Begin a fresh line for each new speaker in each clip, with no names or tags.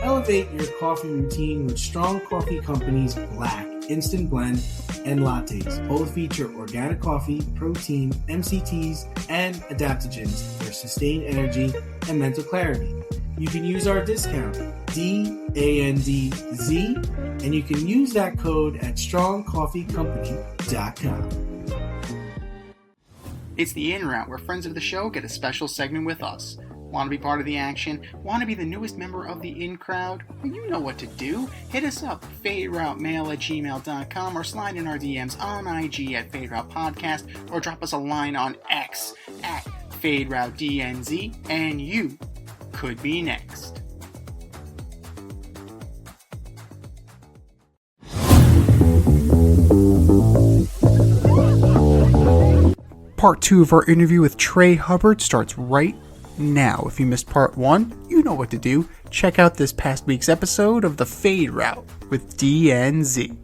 Elevate your coffee routine with Strong Coffee Company's Black, Instant Blend, and Lattes. Both feature organic coffee, protein, MCTs, and adaptogens for sustained energy and mental clarity. You can use our discount, DANDZ, and you can use that code at strongcoffeecompany.com.
It's the In Route, where friends of the show get a special segment with us. Want to be part of the action? Want to be the newest member of the In Crowd? Well, you know what to do. Hit us up, faderoutemail@gmail.com, or slide in our DMs on IG at Fade Route Podcast, or drop us a line on X at FadeRouteDNZ, and you could be next.
Part 2 of our interview with Tre Hubbard starts right now. If you missed part 1, you know what to do. Check out this past week's episode of the Fade Route with DNZ. And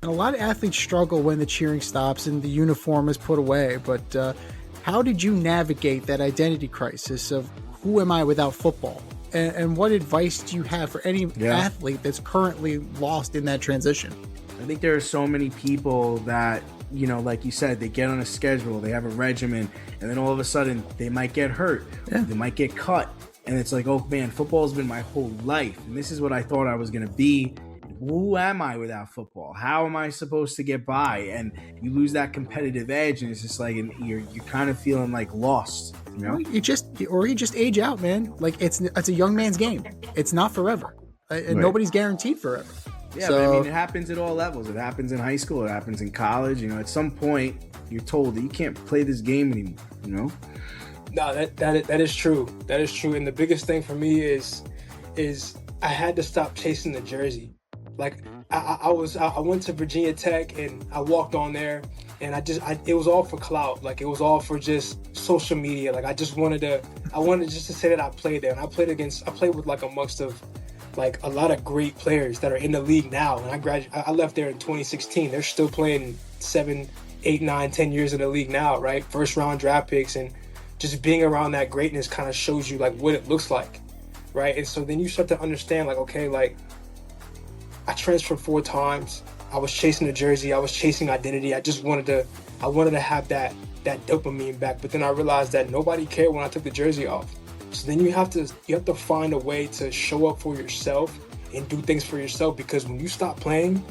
a lot of athletes struggle when the cheering stops and the uniform is put away, but how did you navigate that identity crisis of who am I without football? And what advice do you have for any athlete that's currently lost in that transition?
I think there are so many people that, you know, like you said, they get on a schedule, they have a regimen, and then all of a sudden they might get hurt, they might get cut, and it's like, oh man, football has been my whole life, and this is what I thought I was going to be. Who am I without football? How am I supposed to get by? And you lose that competitive edge, and it's just like you're kind of feeling like lost. You know, you just age out, man. Like it's a young man's game. It's not forever, and nobody's guaranteed forever. Yeah, but I mean, it happens at all levels. It happens in high school. It happens in college. You know, at some point, you're told that you can't play this game anymore. You know.
No, that is true. That is true. And the biggest thing for me is I had to stop chasing the jersey. Like I went to Virginia Tech and I walked on there and it was all for clout. Like it was all for just social media. Like I wanted just to say that I played there, and I played with like amongst of like a lot of great players that are in the league now. And I left there in 2016. They're still playing 7, 8, 9, 10 years in the league now, right? First round draft picks, and just being around that greatness kind of shows you like what it looks like, right? And so then you start to understand like, okay, like I transferred 4 times. I was chasing the jersey. I was chasing identity. I wanted to have that dopamine back. But then I realized that nobody cared when I took the jersey off. So then you have to find a way to show up for yourself and do things for yourself, because when you stop playing,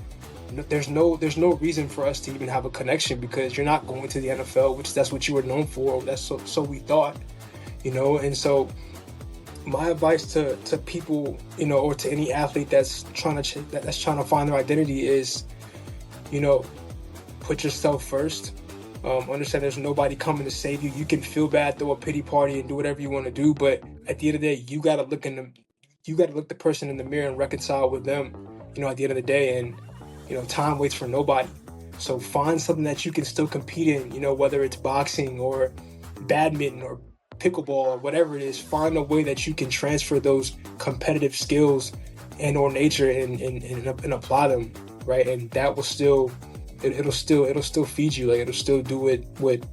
there's no reason for us to even have a connection, because you're not going to the NFL, which that's what you were known for. That's so we thought, you know. And so my advice to people, you know, or to any athlete that's trying to find their identity is, you know, put yourself first. Understand there's nobody coming to save you. You can feel bad, throw a pity party, and do whatever you want to do, but at the end of the day, you gotta look the person in the mirror and reconcile with them, you know, at the end of the day. And you know, time waits for nobody. So find something that you can still compete in, you know, whether it's boxing or badminton or pickleball or whatever it is. Find a way that you can transfer those competitive skills and or nature and apply them, right? And that will still it'll still feed you. Like it'll still do what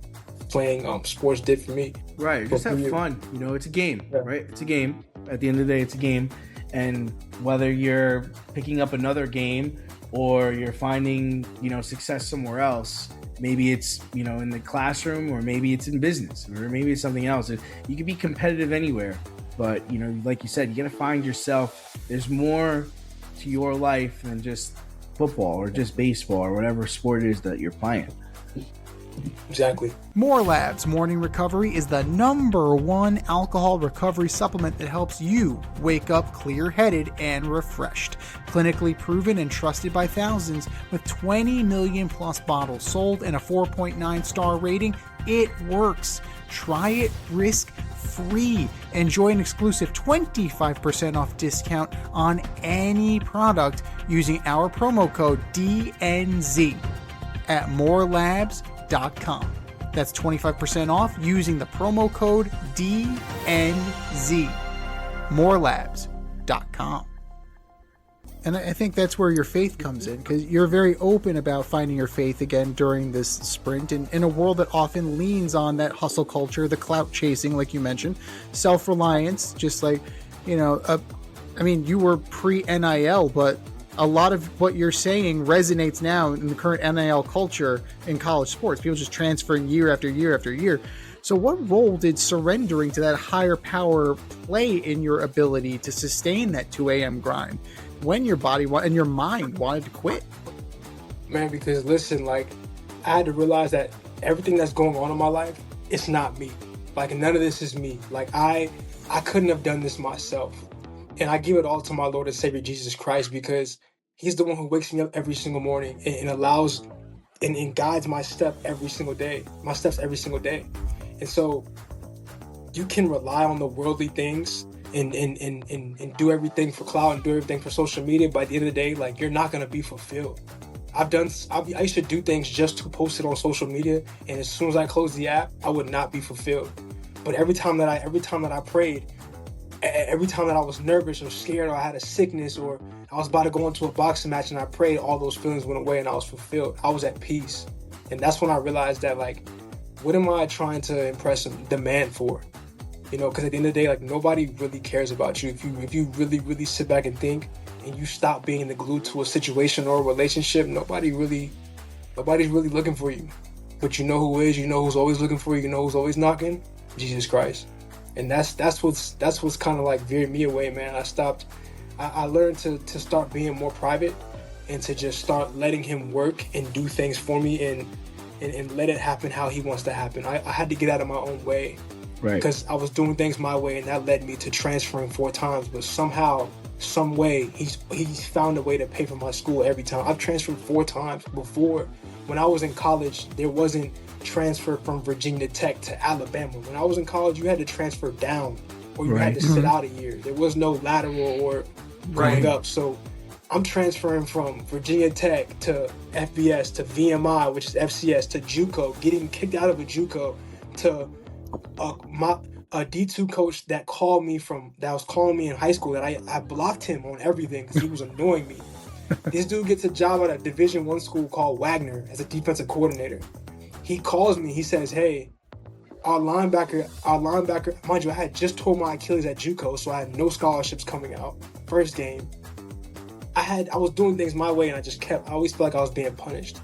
playing sports did for me.
Right, just have fun. You know, it's a game, right? It's a game. At the end of the day, it's a game. And whether you're picking up another game or you're finding, you know, success somewhere else, maybe it's, you know, in the classroom, or maybe it's in business, or maybe it's something else. You can be competitive anywhere, but, you know, like you said, you got to find yourself. There's more to your life than just football or just baseball or whatever sport it is that you're playing.
Exactly.
More Labs Morning Recovery is the #1 alcohol recovery supplement that helps you wake up clear-headed and refreshed. Clinically proven and trusted by thousands, with 20 million plus bottles sold and a 4.9 star rating, it works. Try it risk-free. Enjoy an exclusive 25% off discount on any product using our promo code DNZ at morelabs.com. That's 25% off using the promo code DNZ. morelabs.com. And I think that's where your faith comes in, because you're very open about finding your faith again during this sprint, and in a world that often leans on that hustle culture, the clout chasing, like you mentioned, self-reliance, just like, you know, I mean, you were pre-NIL, but a lot of what you're saying resonates now in the current NIL culture in college sports. People just transferring year after year after year. So what role did surrendering to that higher power play in your ability to sustain that 2 a.m. grind when your body and your mind wanted to quit?
Man, because listen, like, I had to realize that everything that's going on in my life, it's not me. Like, none of this is me. Like, I couldn't have done this myself. And I give it all to my Lord and Savior, Jesus Christ, because he's the one who wakes me up every single morning and allows and guides my steps every single day. And so you can rely on the worldly things and do everything for clout and do everything for social media. But at the end of the day, like, you're not going to be fulfilled. I used to do things just to post it on social media. And as soon as I closed the app, I would not be fulfilled. But every time that I prayed, every time that I was nervous or scared or I had a sickness or I was about to go into a boxing match and I prayed, all those feelings went away and I was fulfilled. I was at peace. And that's when I realized that, like, what am I trying to impress the man for? You know, because at the end of the day, like, nobody really cares about you. If you really, really sit back and think and you stop being the glue to a situation or a relationship, nobody's really looking for you. But you know who is, you know who's always looking for you, you know who's always knocking? Jesus Christ. And that's what's kind of like veered me away, man. I learned to start being more private and to just start letting him work and do things for me and let it happen how he wants to happen. I had to get out of my own way. Right. Because I was doing things my way and that led me to transferring 4 times. But somehow, some way, he's found a way to pay for my school every time. I've transferred 4 times before. When I was in college, there wasn't transfer from Virginia Tech to Alabama. When I was in college, you had to transfer down or you had to sit out a year. There was no lateral or going up. So I'm transferring from Virginia Tech to FBS to VMI, which is FCS, to JUCO, getting kicked out of a JUCO, to a D2 coach that was calling me in high school that I blocked him on everything because he was annoying me. This dude gets a job at a Division I school called Wagner as a defensive coordinator. He calls me, he says, hey, our linebacker, mind you, I had just tore my Achilles at JUCO, so I had no scholarships coming out. First game. I was doing things my way and I always felt like I was being punished.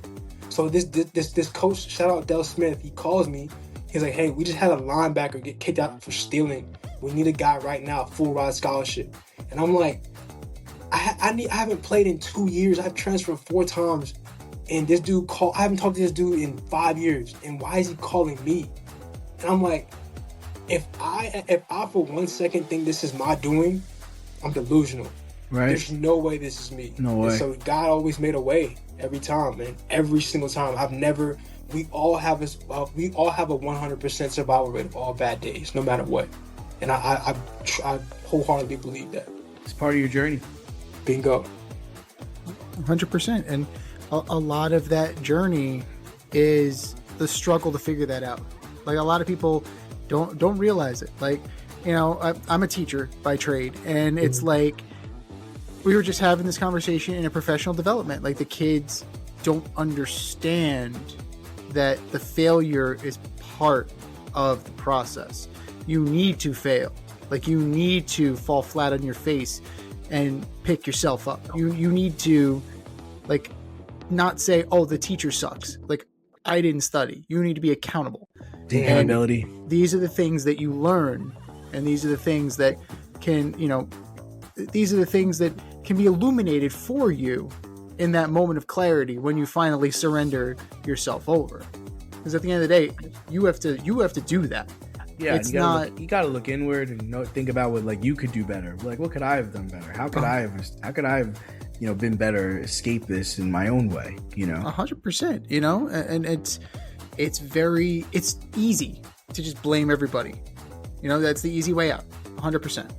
So this coach, shout out Del Smith, he calls me. He's like, hey, we just had a linebacker get kicked out for stealing. We need a guy right now, full ride scholarship. And I'm like, I haven't played in 2 years. I've transferred 4 times. And this dude I haven't talked to this dude in 5 years. And why is he calling me? And I'm like, if I for 1 second think this is my doing, I'm delusional. Right. There's no way this is me. No way. And so God always made a way every time, man. Every single time. We all have a 100% survival rate of all bad days, no matter what. And I wholeheartedly believe that.
It's part of your journey.
Bingo.
100%. And a lot of that journey is the struggle to figure that out. Like, a lot of people don't realize it. Like, you know, I'm a teacher by trade, and it's like we were just having this conversation in a professional development. Like, the kids don't understand that the failure is part of the process. You need to fail. Like, you need to fall flat on your face and pick yourself up. You need to, like, not say, oh, the teacher sucks. Like, I didn't study. You need to be accountable.
Accountability.
These are the things that you learn, and these are the things that can be illuminated for you in that moment of clarity when you finally surrender yourself over. Because at the end of the day, you have to do that.
Yeah, it's you gotta look inward and think about what, like, you could do better. Like, what could I have done better? How could I have been better, escape this in my own way,
100%, and it's easy to just blame everybody. That's the easy way out. 100%.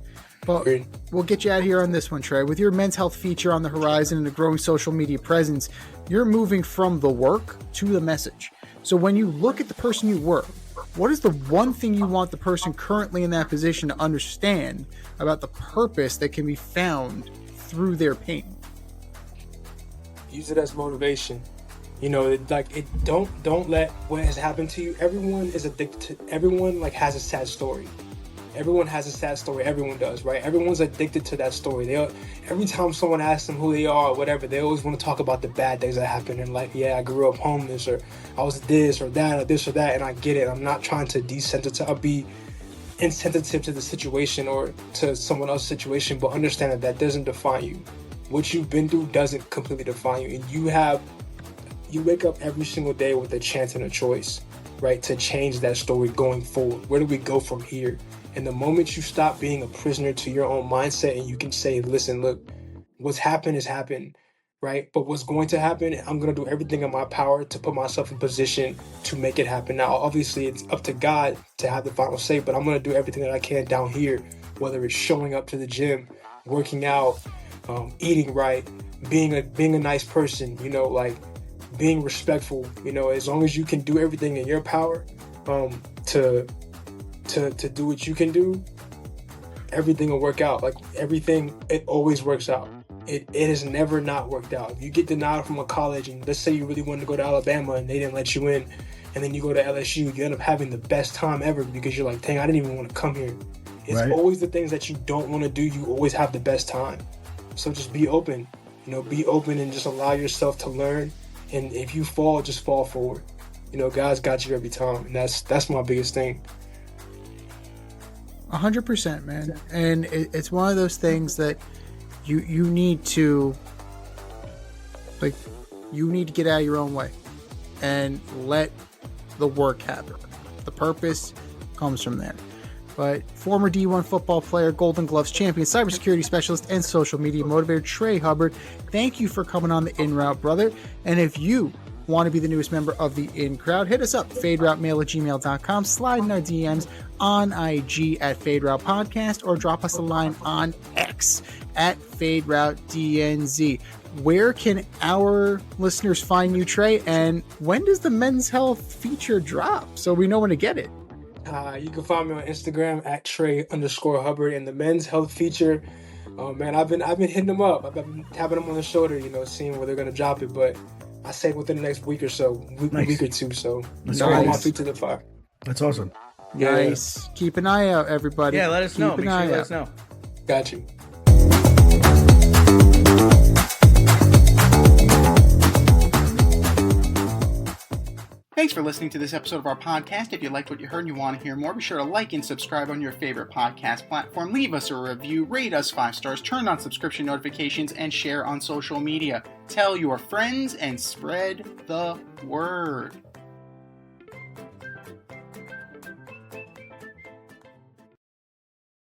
But we'll get you out of here on this one, Trey. With your men's health feature on the horizon and a growing social media presence, you're moving from the work to the message. So when you look at the person you were, what is the one thing you want the person currently in that position to understand about the purpose that can be found through their pain?
Use it as motivation. Don't let what has happened to you. Everyone is addicted to, everyone has a sad story. Everyone has a sad story. Everyone does, right? Everyone's addicted to that story. Every time someone asks them who they are or whatever, they always want to talk about the bad things that happened in life. Yeah, I grew up homeless, or I was this or that or this or that, and I get it. I'm not trying to desensitize or be insensitive to the situation or to someone else's situation, but understand that that doesn't define you. What you've been through doesn't completely define you, and you wake up every single day with a chance and a choice, right, to change that story going forward. Where do we go from here? And the moment you stop being a prisoner to your own mindset and you can say, listen, look, what's happened has happened, right? But what's going to happen, I'm going to do everything in my power to put myself in position to make it happen. Now, obviously, it's up to God to have the final say, but I'm going to do everything that I can down here, whether it's showing up to the gym, working out, eating right, being a nice person, like being respectful, as long as you can do everything in your power to do what you can do, everything will work out. Like everything, it always works out. It has never not worked out. If you get denied from a college, and let's say you really wanted to go to Alabama and they didn't let you in, and then you go to LSU, you end up having the best time ever because you're like, dang, I didn't even want to come here. It's always the things that you don't want to do, you always have the best time. So just be open, be open and just allow yourself to learn. And if you fall, just fall forward. God's got you every time. And that's my biggest thing.
100%, man. And it's one of those things that you need to, you need to get out of your own way and let the work happen. The purpose comes from there. But former D1 football player, Golden Gloves champion, cybersecurity specialist, and social media motivator, Tre Hubbard, thank you for coming on the In Route, brother. And if you want to be the newest member of the In Crowd, hit us up, faderoutemail@gmail.com, slide in our DMs on IG at Fade Route Podcast, or drop us a line on X at FadeRouteDNZ. Where can our listeners find you, Tre? And when does the men's health feature drop so we know when to get it?
You can find me on Instagram at Tre_Hubbard, and the men's health feature. Oh man, I've been hitting them up. I've been tapping them on the shoulder, seeing where they're gonna drop it. But I say within the next week or so, week or two. So hold my feet to the fire.
That's awesome.
Nice. Yeah. Keep an eye out, everybody.
Yeah, let us know. Make sure you let us know.
Got you.
Thanks for listening to this episode of our podcast. If you liked what you heard and you want to hear more, be sure to like and subscribe on your favorite podcast platform. Leave us a review, rate us 5 stars, turn on subscription notifications, and share on social media. Tell your friends and spread the word.